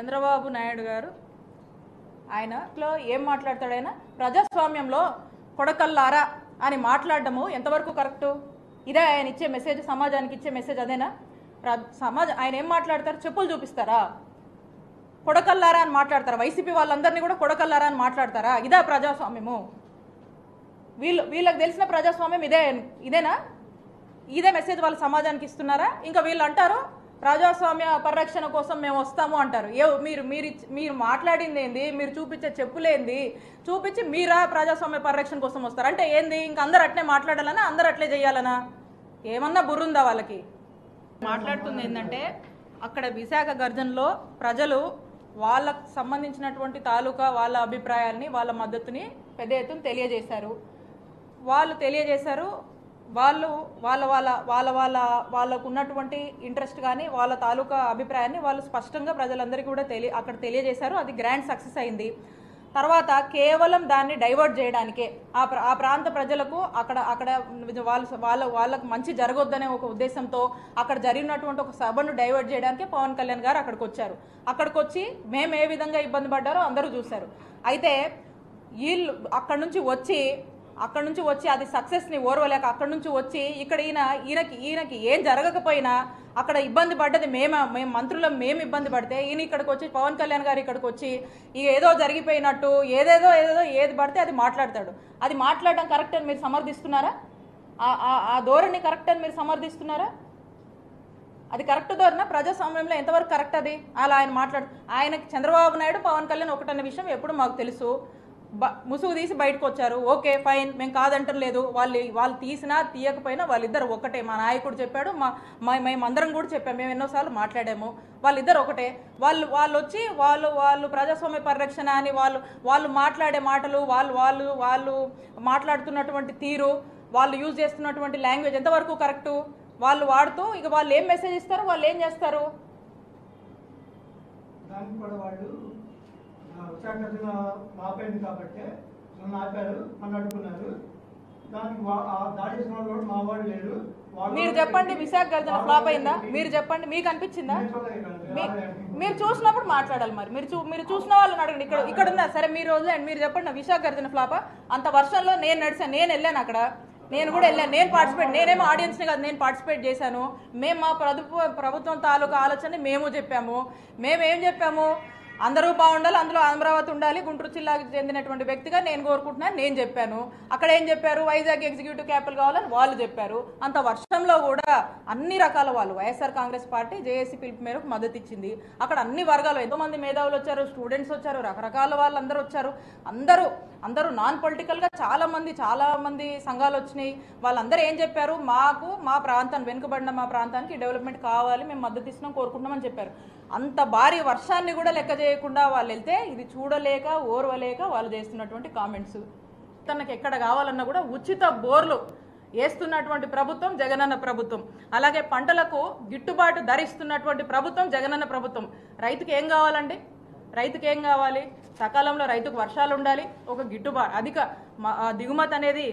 చంద్రబాబు నాయుడు గారు ఆయనలో ఏం మాట్లాడతాడు? ఆయన ప్రజాస్వామ్యంలో కొడకల్లారా అని మాట్లాడడము ఎంతవరకు కరెక్టు? ఇదే ఆయన ఇచ్చే మెసేజ్, సమాజానికి ఇచ్చే మెసేజ్ అదేనా? ఆయన ఏం మాట్లాడతారు? చెప్పులు చూపిస్తారా? కొడకల్లారా అని మాట్లాడతారా? వైసీపీ వాళ్ళందరినీ కూడా కొడకల్లారా అని మాట్లాడతారా? ఇదా ప్రజాస్వామ్యము? వీళ్ళకి తెలిసిన ప్రజాస్వామ్యం ఇదేనా? ఇదే మెసేజ్ వాళ్ళ సమాజానికి ఇస్తున్నారా? ఇంకా వీళ్ళు అంటారు ప్రజాస్వామ్య పరిరక్షణ కోసం మేము వస్తాము అంటారు. మీరు మాట్లాడింది ఏంది? మీరు చూపించే చెప్పులేంది? చూపించి మీరా ప్రజాస్వామ్య పరిరక్షణ కోసం వస్తారు అంటే ఏంది? ఇంకా అందరు అట్లే మాట్లాడాలనా? అందరు అట్లే చేయాలనా? ఏమన్నా బుర్రుందా వాళ్ళకి? మాట్లాడుతుంది ఏంటంటే అక్కడ విశాఖ గర్జనలో ప్రజలు వాళ్ళకు సంబంధించినటువంటి తాలూకా వాళ్ళ అభిప్రాయాల్ని, వాళ్ళ మద్దతుని పెద్ద ఎత్తున తెలియజేశారు. వాళ్ళకు ఉన్నటువంటి ఇంట్రెస్ట్ కానీ వాళ్ళ తాలూకా అభిప్రాయాన్ని వాళ్ళు స్పష్టంగా ప్రజలందరికీ కూడా అక్కడ తెలియజేశారు. అది గ్రాండ్ సక్సెస్ అయింది. తర్వాత కేవలం దాన్ని డైవర్ట్ చేయడానికే ఆ ప్రాంత ప్రజలకు అక్కడ వాళ్ళకు మంచి జరగొద్దనే ఒక ఉద్దేశంతో అక్కడ జరిగినటువంటి ఒక సభను డైవర్ట్ చేయడానికే పవన్ కళ్యాణ్ గారు అక్కడికి వచ్చారు. అక్కడికి వచ్చి మేము ఏ విధంగా ఇబ్బంది పడ్డారో అందరూ చూశారు. అయితే వీళ్ళు అక్కడి నుంచి వచ్చి అది సక్సెస్ని ఓర్వలేక అక్కడి నుంచి వచ్చి ఇక్కడ ఈయనకి ఏం జరగకపోయినా అక్కడ ఇబ్బంది పడ్డది మేము మంత్రులం, మేము ఇబ్బంది పడితే ఈయన ఇక్కడికి వచ్చి పవన్ కళ్యాణ్ గారు ఇక్కడికి వచ్చి ఏదో జరిగిపోయినట్టు ఏది పడితే అది మాట్లాడతాడు. అది మాట్లాడడం కరెక్ట్ అని మీరు సమర్థిస్తున్నారా? ఆ ధోరణి కరెక్ట్ అని మీరు సమర్థిస్తున్నారా? అది కరెక్ట్ ధోరణి ప్రజాస్వామ్యంలో ఎంతవరకు కరెక్ట్? అది అలా ఆయనకి చంద్రబాబు నాయుడు పవన్ కళ్యాణ్ ఒకటన్న విషయం ఎప్పుడు మాకు తెలుసు. ముసుగు తీసి బయటకు వచ్చారు. ఓకే ఫైన్, మేము కాదంటం లేదు. వాళ్ళు తీసినా తీయకపోయినా వాళ్ళిద్దరు ఒకటే. మా నాయకుడు చెప్పాడు, మేమందరం కూడా చెప్పాము, మేము ఎన్నోసార్లు మాట్లాడాము. వాళ్ళిద్దరు ఒకటే. వాళ్ళు వచ్చి వాళ్ళు ప్రజాస్వామ్య పరిరక్షణ అని వాళ్ళు మాట్లాడే మాటలు, వాళ్ళు మాట్లాడుతున్నటువంటి తీరు, వాళ్ళు యూజ్ చేస్తున్నటువంటి లాంగ్వేజ్ ఎంతవరకు కరెక్టు? వాళ్ళు వాడుతూ ఇక వాళ్ళు ఏం మెసేజ్ ఇస్తారు, వాళ్ళు ఏం చేస్తారు? విశాఖ మాపైంది కాబట్టి నన్ను ఆపారు, నన్ను అడ్డుకున్నారు. దానికి దాడి చేసిన వాళ్ళు కూడా మా వాళ్ళు లేరు. మీరు చెప్పండి, విశాఖ గర్జన ఫ్లాప్ అయిందా? మీరు చెప్పండి, మీకు అనిపించిందా? మీరు చూసినప్పుడు మాట్లాడాలి. మరి మీరు చూసిన వాళ్ళని అడగండి. ఇక్కడ ఉందా? సరే మీరు వదిలేండి, మీరు చెప్పండి. విశాఖ గర్జన ఫ్లాపా? అంత వర్షంలో నేను నడిచాను, నేను వెళ్ళాను అక్కడ, నేను కూడా వెళ్ళాను, నేనేమో ఆడియన్స్ని కాదు, నేను పార్టిసిపేట్ చేశాను. మేము మా ప్రభుత్వం తాలూకా ఆలోచనని మేము చెప్పాము. మేమేం చెప్పాము? అందరూ బాగుండాలి, అందులో అమరావతి ఉండాలి, గుంటూరు జిల్లాకు చెందినటువంటి వ్యక్తిగా నేను కోరుకుంటున్నాను నేను చెప్పాను. అక్కడ ఏం చెప్పారు? వైజాగ్ ఎగ్జిక్యూటివ్ క్యాపిటల్ కావాలని వాళ్ళు చెప్పారు. అంత వర్షంలో కూడా అన్ని రకాల వాళ్ళు వైఎస్ఆర్ కాంగ్రెస్ పార్టీ జేఏసీ పిలుపు మేరకు మద్దతు ఇచ్చింది. అక్కడ అన్ని వర్గాలు ఎంతోమంది మేధావులు వచ్చారు, స్టూడెంట్స్ వచ్చారు, రకరకాల వాళ్ళందరూ వచ్చారు. అందరూ నాన్ పొలిటికల్గా చాలా మంది సంఘాలు వచ్చినాయి. వాళ్ళందరూ ఏం చెప్పారు? మా ప్రాంతాన్ని, వెనుకబడిన మా ప్రాంతానికి డెవలప్మెంట్ కావాలి, మేము మద్దతు ఇస్తున్నాం, కోరుకుంటున్నామని చెప్పారు. అంత భారీ వర్షాన్ని కూడా లెక్క చేయకుండా వాళ్ళు వెళ్తే ఇది చూడలేక ఓర్వలేక వాళ్ళు చేస్తున్నటువంటి కామెంట్స్. తనకు ఎక్కడ కావాలన్నా కూడా ఉచిత బోర్లు వేస్తున్నటువంటి ప్రభుత్వం జగనన్న ప్రభుత్వం. అలాగే పంటలకు గిట్టుబాటు ధర ఇస్తున్నటువంటి ప్రభుత్వం జగనన్న ప్రభుత్వం. రైతుకి ఏం కావాలండి? రైతుకి ఏం కావాలి? సకాలంలో రైతుకు వర్షాలు ఉండాలి, ఒక గిట్టుబాటు, అధిక దిగుమతి అనేది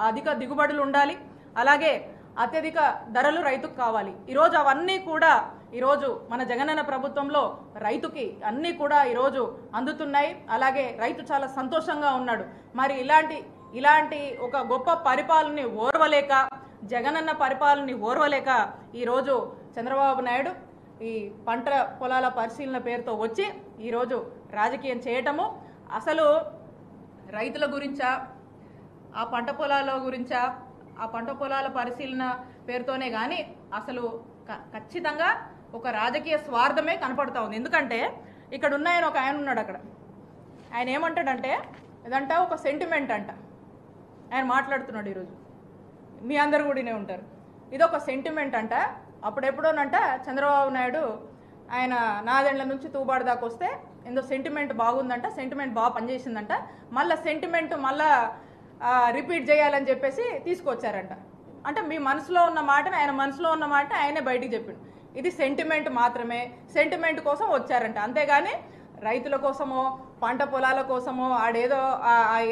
అధిక దిగుబడులు ఉండాలి, అలాగే అత్యధిక ధరలు రైతుకు కావాలి. ఈరోజు అవన్నీ కూడా ఈరోజు మన జగనన్న ప్రభుత్వంలో రైతుకి అన్నీ కూడా ఈరోజు అందుతున్నాయి. అలాగే రైతు చాలా సంతోషంగా ఉన్నాడు. మరి ఇలాంటి ఒక గొప్ప పరిపాలనని ఓర్వలేక, జగనన్న పరిపాలనని ఓర్వలేక ఈరోజు చంద్రబాబు నాయుడు ఈ పంట పొలాల పరిశీలన పేరుతో వచ్చి ఈరోజు రాజకీయం చేయటము, అసలు రైతుల గురించా, ఆ పంట పొలాల గురించా, ఆ పంట పొలాల పరిశీలన పేరుతోనే కానీ అసలు ఖచ్చితంగా ఒక రాజకీయ స్వార్థమే కనపడతా ఉంది. ఎందుకంటే ఇక్కడ ఉన్నాయని ఒక ఆయన ఉన్నాడు అక్కడ. ఆయన ఏమంటాడంటే ఇదంట ఒక సెంటిమెంట్ అంట. ఆయన మాట్లాడుతున్నాడు ఈరోజు, మీ అందరు కూడానే ఉంటారు. ఇది ఒక సెంటిమెంట్ అంట. అప్పుడెప్పుడోనంట చంద్రబాబు నాయుడు ఆయన నాదెండ్ల నుంచి తూబాడు దాకా వస్తే ఏందో సెంటిమెంట్ బాగుందంట, సెంటిమెంట్ బాగా పనిచేసిందంట, మళ్ళీ సెంటిమెంట్ రిపీట్ చేయాలని చెప్పేసి తీసుకొచ్చారంట. అంటే మీ మనసులో ఉన్న మాటని ఆయన మనసులో ఉన్న మాట ఆయనే బయటికి చెప్పిండు. ఇది సెంటిమెంట్ మాత్రమే, సెంటిమెంట్ కోసం వచ్చారంట. అంతేగాని రైతుల కోసమో పంట పొలాల కోసమో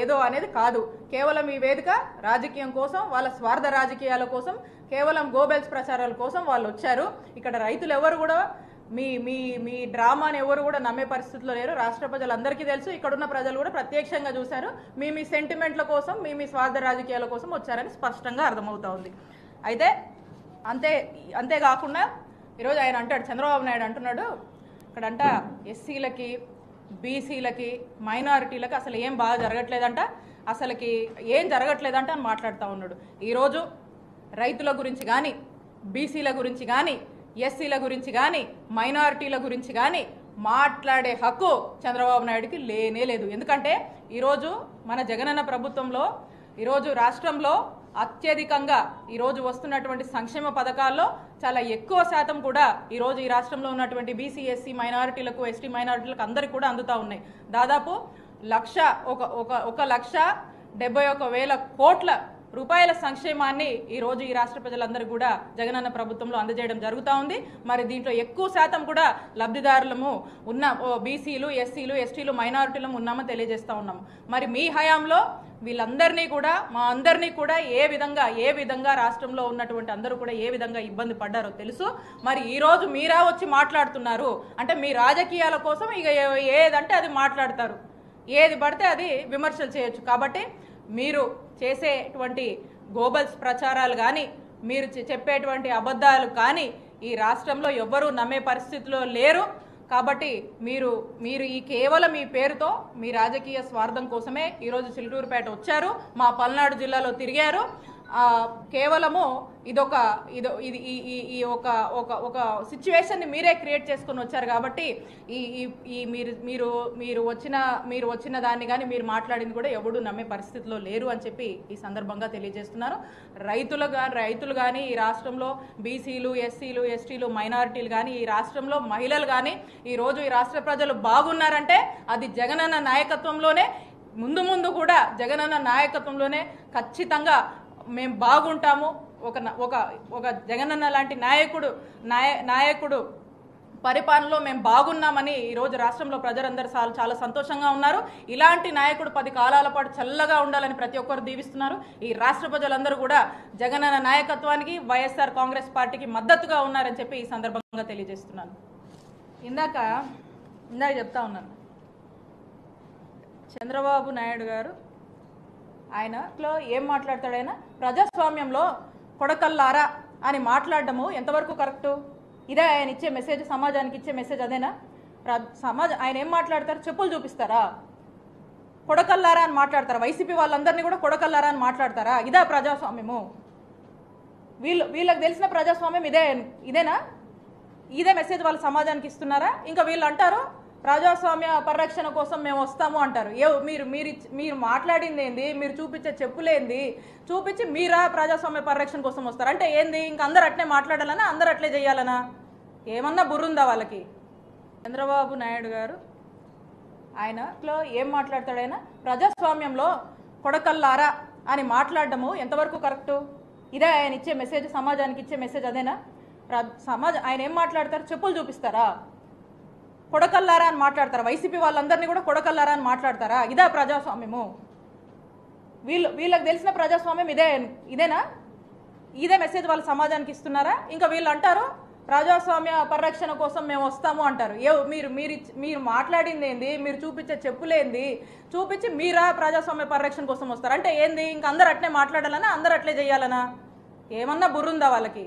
ఏదో అనేది కాదు. కేవలం ఈ వేదిక రాజకీయం కోసం, వాళ్ళ స్వార్థ రాజకీయాల కోసం, కేవలం గోబెల్స్ ప్రచారాల కోసం వాళ్ళు వచ్చారు. ఇక్కడ రైతులు ఎవరు కూడా మీ మీ మీ డ్రామాని ఎవరు కూడా నమ్మే పరిస్థితిలో లేరు. రాష్ట్ర ప్రజలందరికీ తెలుసు, ఇక్కడున్న ప్రజలు కూడా ప్రత్యక్షంగా చూశారు. మీ మీ సెంటిమెంట్ల కోసం, మీ మీ స్వార్థ రాజకీయాల కోసం వచ్చారని స్పష్టంగా అర్థమవుతా ఉంది. అయితే అంతేకాకుండా ఈరోజు ఆయన అంటాడు, చంద్రబాబు నాయుడు అంటున్నాడు, ఇక్కడంట ఎస్సీలకి, బీసీలకి, మైనారిటీలకి అసలు ఏం బాగా జరగట్లేదంట, అసలుకి ఏం జరగట్లేదంట అని మాట్లాడుతూ ఉన్నాడు. ఈరోజు రైతుల గురించి కానీ, బీసీల గురించి కానీ, ఎస్సీల గురించి కానీ, మైనారిటీల గురించి కానీ మాట్లాడే హక్కు చంద్రబాబు నాయుడుకి లేనే లేదు. ఎందుకంటే ఈరోజు మన జగనన్న ప్రభుత్వంలో ఈరోజు రాష్ట్రంలో అత్యధికంగా ఈరోజు వస్తున్నటువంటి సంక్షేమ పథకాల్లో చాలా ఎక్కువ శాతం కూడా ఈరోజు ఈ రాష్ట్రంలో ఉన్నటువంటి బీసీ, ఎస్సీ మైనారిటీలకు, ఎస్టీ మైనారిటీలకు అందరికీ కూడా అందుతూ ఉన్నాయి. దాదాపు 1,71,000 కోట్ల రూపాయల సంక్షేమాన్ని ఈరోజు ఈ రాష్ట్ర ప్రజలందరూ కూడా జగనన్న ప్రభుత్వంలో అందజేయడం జరుగుతూ ఉంది. మరి దీంట్లో ఎక్కువ శాతం కూడా లబ్ధిదారులము ఉన్న బీసీలు, ఎస్సీలు, ఎస్టీలు, మైనారిటీలు ఉన్నామని తెలియజేస్తూ ఉన్నాము. మరి మీ హయాంలో వీళ్ళందరినీ కూడా, మా అందరినీ కూడా ఏ విధంగా రాష్ట్రంలో ఉన్నటువంటి అందరూ కూడా ఏ విధంగా ఇబ్బంది పడ్డారో తెలుసు. మరి ఈరోజు మీరా వచ్చి మాట్లాడుతున్నారు అంటే మీ రాజకీయాల కోసం ఇక ఏదంటే అది మాట్లాడతారు, ఏది పడితే అది విమర్శలు చేయొచ్చు. కాబట్టి మీరు చేసేటువంటి గోబల్స్ ప్రచారాలు కానీ, మీరు చెప్పేటువంటి అబద్ధాలు కానీ ఈ రాష్ట్రంలో ఎవ్వరూ నమ్మే పరిస్థితిలో లేరు. కాబట్టి మీరు ఈ కేవలం ఈ పేరుతో మీ రాజకీయ స్వార్థం కోసమే ఈరోజు చిలుకూరుపేట వచ్చారు, మా పల్నాడు జిల్లాలో తిరిగారు. కేవలము ఒక సిచ్యువేషన్ని మీరే క్రియేట్ చేసుకొని వచ్చారు. కాబట్టి మీరు వచ్చిన దాన్ని కానీ మీరు మాట్లాడింది కూడా ఎవడు నమ్మే పరిస్థితిలో లేరు అని చెప్పి ఈ సందర్భంగా తెలియజేస్తున్నారు. రైతులు కానీ ఈ రాష్ట్రంలో బీసీలు, ఎస్సీలు, ఎస్టీలు, మైనారిటీలు కానీ ఈ రాష్ట్రంలో మహిళలు కానీ ఈరోజు ఈ రాష్ట్ర ప్రజలు బాగున్నారంటే అది జగనన్న నాయకత్వంలోనే, ముందు కూడా జగనన్న నాయకత్వంలోనే ఖచ్చితంగా మేము బాగుంటాము. ఒక జగనన్న లాంటి నాయకుడు పరిపాలనలో మేము బాగున్నామని ఈరోజు రాష్ట్రంలో ప్రజలందరూ చాలా సంతోషంగా ఉన్నారు. ఇలాంటి నాయకుడు 10 కాలాల పాటు చల్లగా ఉండాలని ప్రతి ఒక్కరు దీవిస్తున్నారు. ఈ రాష్ట్ర ప్రజలందరూ కూడా జగనన్న నాయకత్వానికి, వైఎస్ఆర్ కాంగ్రెస్ పార్టీకి మద్దతుగా ఉన్నారని చెప్పి ఈ సందర్భంగా తెలియజేస్తున్నాను. ఇందాక చెప్తా ఉన్నాను, చంద్రబాబు నాయుడు గారు ఆయనలో ఏం మాట్లాడతాడైనా ప్రజాస్వామ్యంలో కొడకల్లారా అని మాట్లాడడము ఎంతవరకు కరెక్టు? ఇదే ఆయన ఇచ్చే మెసేజ్, సమాజానికి ఇచ్చే మెసేజ్ అదేనా? ఆయన ఏం మాట్లాడతారు? చెప్పులు చూపిస్తారా? కొడకల్లారా అని మాట్లాడతారా? వైసీపీ వాళ్ళందరినీ కూడా కొడకల్లారా అని మాట్లాడతారా? ఇదే ప్రజాస్వామ్యము? వీళ్ళకి తెలిసిన ప్రజాస్వామ్యం ఇదేనా? ఇదే మెసేజ్ వాళ్ళ సమాజానికి ఇస్తున్నారా? ఇంకా వీళ్ళు అంటారు ప్రజాస్వామ్య పరిరక్షణ కోసం మేము వస్తాము అంటారు. మీరు మాట్లాడింది ఏంది? మీరు చూపించే చెప్పులేంది? చూపించి మీరా ప్రజాస్వామ్య పరిరక్షణ కోసం వస్తారు అంటే ఏంది? ఇంకా అందరు అట్లే మాట్లాడాలనా? అందరు అట్లే చేయాలనా? ఏమన్నా బుర్రుందా వాళ్ళకి? చంద్రబాబు నాయుడు గారు ఆయనలో ఏం మాట్లాడతాడైనా ప్రజాస్వామ్యంలో కొడకల్లారా అని మాట్లాడడము ఎంతవరకు కరెక్టు? ఇదే ఆయన ఇచ్చే మెసేజ్, సమాజానికి ఇచ్చే మెసేజ్ అదేనా? ఆయన ఏం మాట్లాడతారు? చెప్పులు చూపిస్తారా? కొడకల్లారా అని మాట్లాడతారా? వైసీపీ వాళ్ళందరినీ కూడా కొడకల్లారా అని మాట్లాడతారా? ఇదే ప్రజాస్వామ్యము? వీళ్ళకి తెలిసిన ప్రజాస్వామ్యం ఇదేనా? ఇదే మెసేజ్ వాళ్ళ సమాజానికి ఇస్తున్నారా? ఇంకా వీళ్ళు అంటారు ప్రజాస్వామ్య పరిరక్షణ కోసం మేము వస్తాము అంటారు. మీరు మాట్లాడింది ఏంది? మీరు చూపించే చెప్పులేంది? చూపించి మీరా ప్రజాస్వామ్య పరిరక్షణ కోసం వస్తారు అంటే ఏంది? ఇంకా అందరు అట్లే మాట్లాడాలనా? అందరు అట్లే చేయాలనా? ఏమన్నా బుర్రుందా వాళ్ళకి?